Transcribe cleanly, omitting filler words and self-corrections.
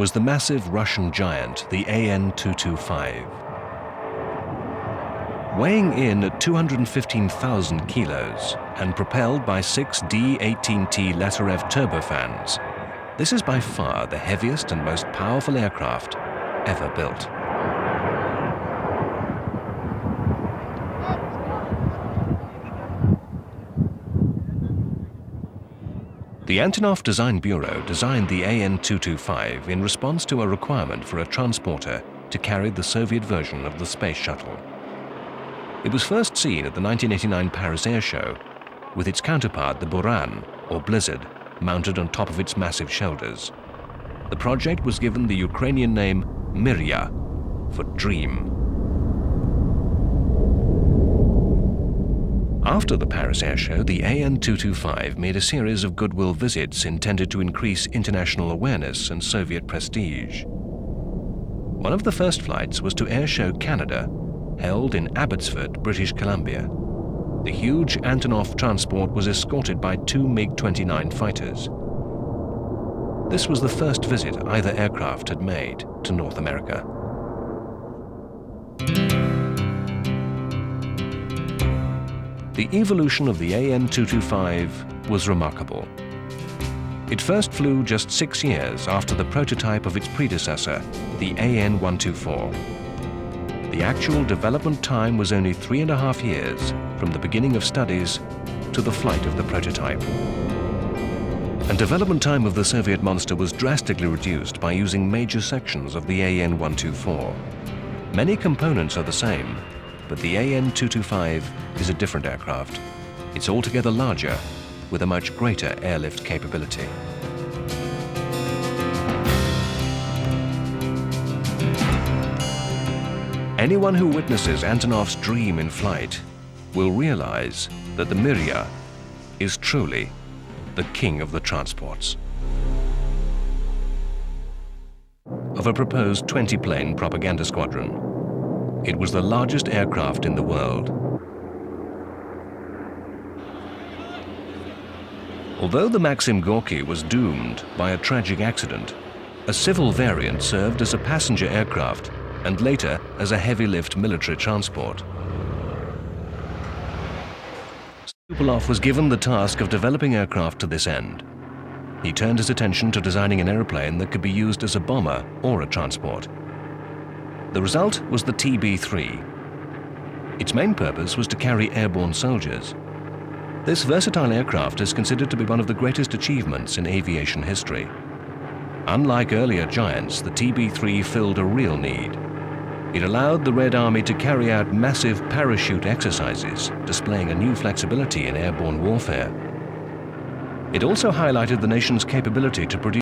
was the massive Russian giant, the AN-225. Weighing in at 215,000 kilos and propelled by 6 D-18T Lazarev turbofans, this is by far the heaviest and most powerful aircraft ever built. The Antonov Design Bureau designed the AN-225 in response to a requirement for a transporter to carry the Soviet version of the space shuttle. It was first seen at the 1989 Paris Air Show, with its counterpart, the Buran, or Blizzard, mounted on top of its massive shoulders. The project was given the Ukrainian name Mriya, for dream. After the Paris Air Show, the AN-225 made a series of goodwill visits intended to increase international awareness and Soviet prestige. One of the first flights was to Air Show Canada, held in Abbotsford, British Columbia. The huge Antonov transport was escorted by 2 MiG-29 fighters. This was the first visit either aircraft had made to North America. The evolution of the AN-225 was remarkable. It first flew just 6 years after the prototype of its predecessor, the AN-124. The actual development time was only 3.5 years from the beginning of studies to the flight of the prototype. And development time of the Soviet monster was drastically reduced by using major sections of the AN-124. Many components are the same, but the AN-225 is a different aircraft. It's altogether larger, with a much greater airlift capability. Anyone who witnesses Antonov's dream in flight will realize that the Mriya is truly the king of the transports. Of a proposed 20-plane propaganda squadron, it was the largest aircraft in the world. Although the Maxim Gorky was doomed by a tragic accident, a civil variant served as a passenger aircraft and later as a heavy-lift military transport. Tupolev was given the task of developing aircraft to this end. He turned his attention to designing an airplane that could be used as a bomber or a transport. The result was the TB-3. Its main purpose was to carry airborne soldiers. This versatile aircraft is considered to be one of the greatest achievements in aviation history. Unlike earlier giants, the TB-3 filled a real need. It allowed the Red Army to carry out massive parachute exercises, displaying a new flexibility in airborne warfare. It also highlighted the nation's capability to produce